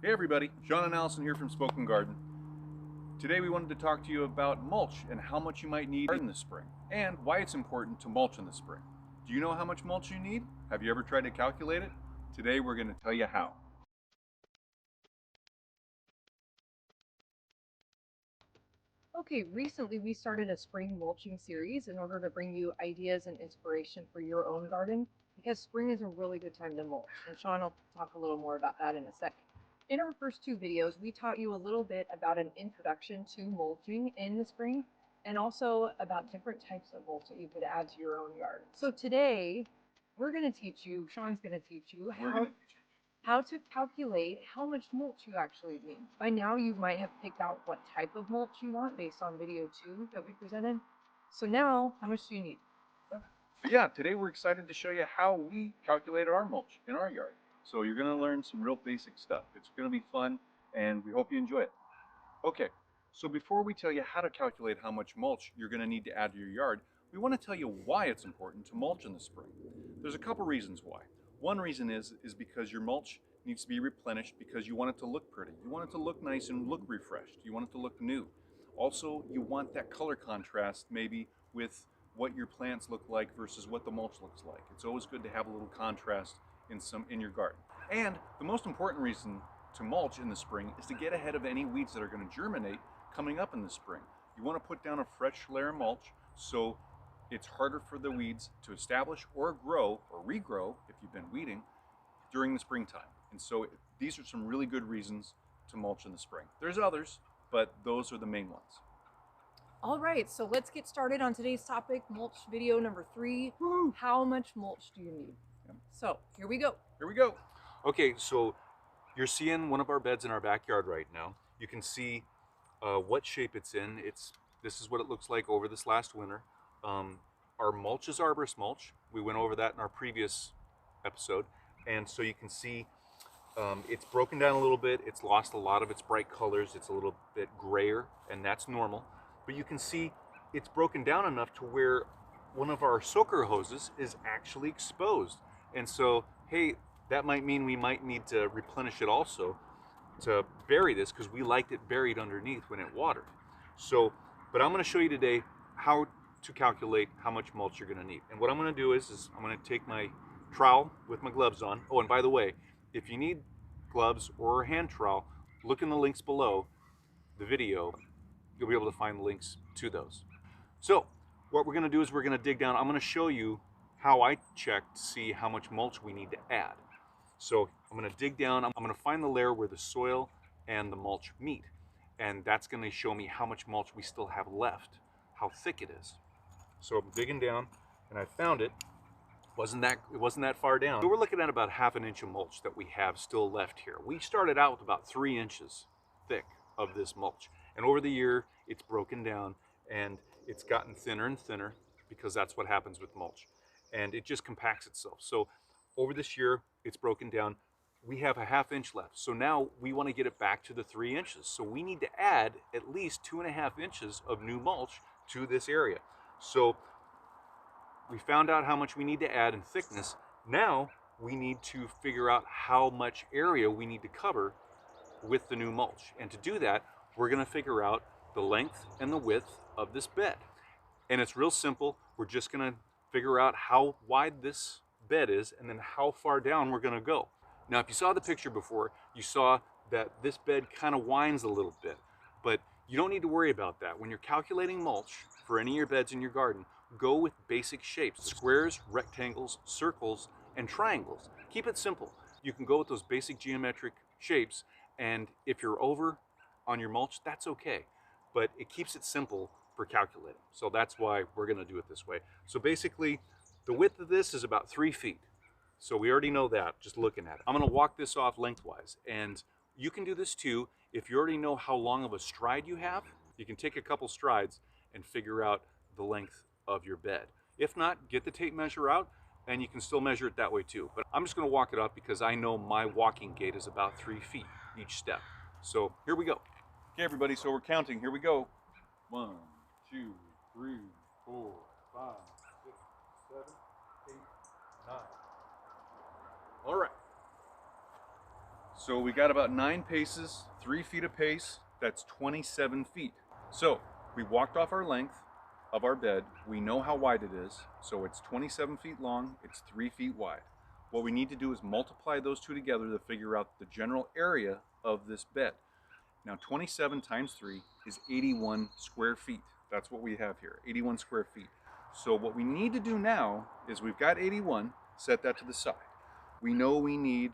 Hey everybody, Sean and Allison here from Spoken Garden. Today we wanted to talk to you about mulch and how much you might need in the spring, and why it's important to mulch in the spring. Do you know how much mulch you need? Have you ever tried to calculate it? Today we're going to tell you how. Okay, recently we started a spring mulching series in order to bring you ideas and inspiration for your own garden because spring is a really good time to mulch. And Sean will talk a little more about that in a second. In our first two videos, we taught you a little bit about an introduction to mulching in the spring and also about different types of mulch that you could add to your own yard. So today, we're going to teach you, Sean's going to teach you how to calculate how much mulch you actually need. By now, you might have picked out what type of mulch you want based on video 2 that we presented. So now, how much do you need? So yeah, today we're excited to show you how we calculated our mulch in our yard. So you're going to learn some real basic stuff. It's going to be fun and we hope you enjoy it. Okay, so before we tell you how to calculate how much mulch you're going to need to add to your yard, we want to tell you why it's important to mulch in the spring. There's a couple reasons why. One reason is because your mulch needs to be replenished because you want it to look pretty. You want it to look nice and look refreshed. You want it to look new. Also, you want that color contrast maybe with what your plants look like versus what the mulch looks like. It's always good to have a little contrast in your garden. And the most important reason to mulch in the spring is to get ahead of any weeds that are going to germinate coming up in the spring. You want to put down a fresh layer of mulch so it's harder for the weeds to establish or grow or regrow if you've been weeding during the springtime. And so these are some really good reasons to mulch in the spring. There's others, but those are the main ones. All right, so let's get started on today's topic, mulch video number 3. Woo! How much mulch do you need? Yep. So here we go. Here we go. Okay, so you're seeing one of our beds in our backyard right now. You can see what shape it's in. This is what it looks like over this last winter. Our mulch is arborist mulch. We went over that in our previous episode, and so you can see it's broken down a little bit. It's lost a lot of its bright colors. It's a little bit grayer, and that's normal. But you can see it's broken down enough to where one of our soaker hoses is actually exposed. And so, hey, that might mean we might need to replenish it also to bury this because we liked it buried underneath when it watered. So, but I'm going to show you today how to calculate how much mulch you're going to need. And what I'm going to do is I'm going to take my trowel with my gloves on. Oh, and by the way, if you need gloves or a hand trowel, look in the links below the video. You'll be able to find links to those. So what we're going to do is we're going to dig down. I'm going to show you how I check to see how much mulch we need to add. So I'm going to dig down. I'm going to find the layer where the soil and the mulch meet. And that's going to show me how much mulch we still have left, how thick it is. So I'm digging down and I found it. It wasn't that far down. So we're looking at about 1/2 inch of mulch that we have still left here. We started out with about 3 inches thick of this mulch. And over the year, it's broken down and it's gotten thinner and thinner because that's what happens with mulch. And it just compacts itself. So over this year, it's broken down. We have a 1/2 inch left. So now we want to get it back to the 3 inches. So we need to add at least 2.5 inches of new mulch to this area. So we found out how much we need to add in thickness. Now we need to figure out how much area we need to cover with the new mulch. And to do that, we're going to figure out the length and the width of this bed. And it's real simple. We're just going to figure out how wide this bed is and then how far down we're going to go. Now, if you saw the picture before, you saw that this bed kind of winds a little bit, but you don't need to worry about that. When you're calculating mulch for any of your beds in your garden, go with basic shapes: squares, rectangles, circles, and triangles. Keep it simple. You can go with those basic geometric shapes, and if you're over on your mulch, that's okay. But it keeps it simple for calculating. So that's why we're going to do it this way. So basically, the width of this is about 3 feet. So we already know that just looking at it. I'm going to walk this off lengthwise, and you can do this too. If you already know how long of a stride you have, you can take a couple strides and figure out the length of your bed. If not, get the tape measure out and you can still measure it that way too. But I'm just going to walk it up because I know my walking gait is about 3 feet each step. So here we go. Okay, everybody, so we're counting. Here we go. 1, 2, 3, 4, 5, 6, 7, 8, 9. All right. So we got about 9 paces, 3 feet a pace, that's 27 feet. So we walked off our length of our bed. We know how wide it is. So it's 27 feet long, it's 3 feet wide. What we need to do is multiply those two together to figure out the general area of this bed. Now 27 times 3 is 81 square feet. That's what we have here, 81 square feet. So what we need to do now is we've got 81, set that to the side. We know we need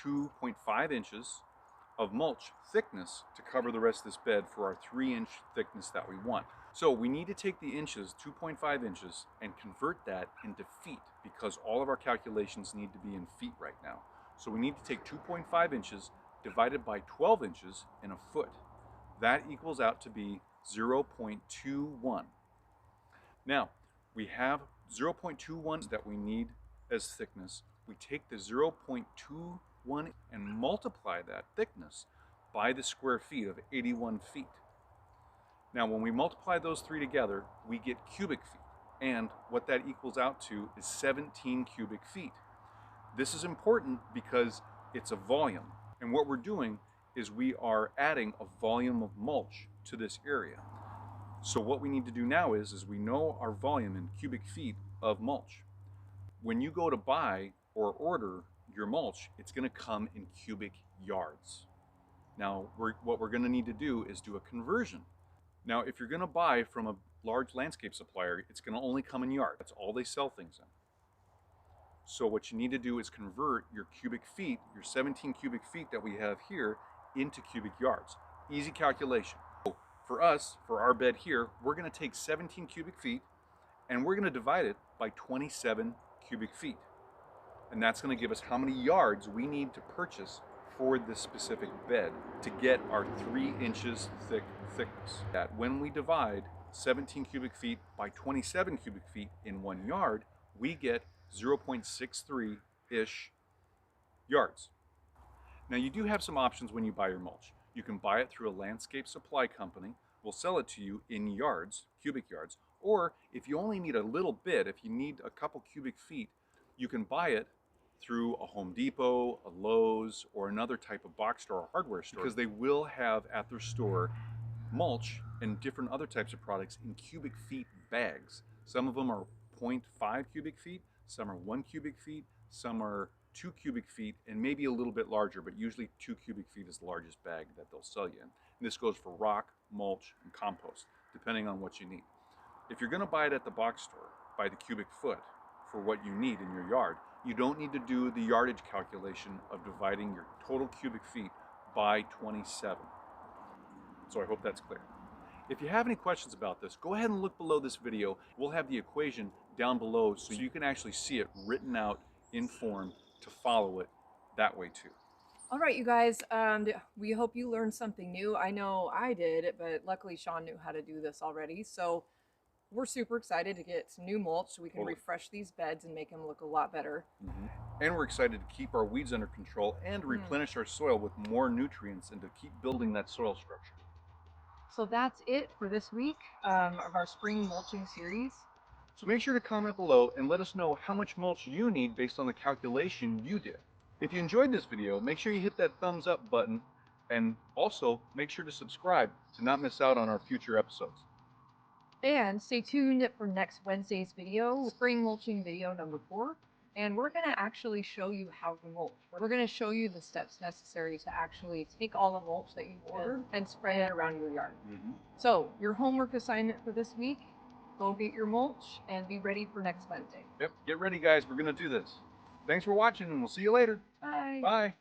2.5 inches of mulch thickness to cover the rest of this bed for our 3-inch thickness that we want. So we need to take the inches, 2.5 inches, and convert that into feet because all of our calculations need to be in feet right now. So we need to take 2.5 inches divided by 12 inches in a foot. That equals out to be 0.21. Now, we have 0.21 that we need as thickness. We take the 0.21 and multiply that thickness by the square feet of 81 feet. Now, when we multiply those three together, we get cubic feet. And what that equals out to is 17 cubic feet. This is important because it's a volume. And what we're doing is we are adding a volume of mulch to this area. So what we need to do now is we know our volume in cubic feet of mulch. When you go to buy or order your mulch, it's going to come in cubic yards. Now, what we're going to need to do is do a conversion. Now, if you're going to buy from a large landscape supplier, it's going to only come in yards. That's all they sell things in. So what you need to do is convert your cubic feet, your 17 cubic feet that we have here, into cubic yards. Easy calculation. For us, for our bed here, we're going to take 17 cubic feet and we're going to divide it by 27 cubic feet. And that's going to give us how many yards we need to purchase for this specific bed to get our 3 inches thick thickness. That when we divide 17 cubic feet by 27 cubic feet in 1 yard, we get 0.63-ish yards. Now you do have some options when you buy your mulch. You can buy it through a landscape supply company. We'll sell it to you in yards, cubic yards. Or if you only need a little bit, if you need a couple cubic feet, you can buy it through a Home Depot, a Lowe's, or another type of box store or hardware store, because they will have at their store mulch and different other types of products in cubic feet bags. Some of them are 0.5 cubic feet, some are 1 cubic feet, some are 2 cubic feet, and maybe a little bit larger, but usually 2 cubic feet is the largest bag that they'll sell you in. And this goes for rock, mulch, and compost, depending on what you need. If you're going to buy it at the box store by the cubic foot for what you need in your yard, you don't need to do the yardage calculation of dividing your total cubic feet by 27. So I hope that's clear. If you have any questions about this, go ahead and look below this video. We'll have the equation down below so you can actually see it written out in form to follow it that way too. All right, you guys, we hope you learned something new. I know I did, but luckily Sean knew how to do this already. So we're super excited to get some new mulch so we can refresh these beds and make them look a lot better. And we're excited to keep our weeds under control and replenish our soil with more nutrients and to keep building that soil structure. So that's it for this week of our spring mulching series. So make sure to comment below and let us know how much mulch you need based on the calculation you did. If you enjoyed this video, make sure you hit that thumbs up button and also make sure to subscribe to not miss out on our future episodes. And stay tuned for next Wednesday's video, spring mulching video number 4. And we're going to actually show you how to mulch. We're going to show you the steps necessary to actually take all the mulch that you've ordered and spread it around your yard. So your homework assignment for this week, go get your mulch and be ready for next Wednesday. Yep, get ready guys, we're going to do this. Thanks for watching and we'll see you later. Bye. Bye.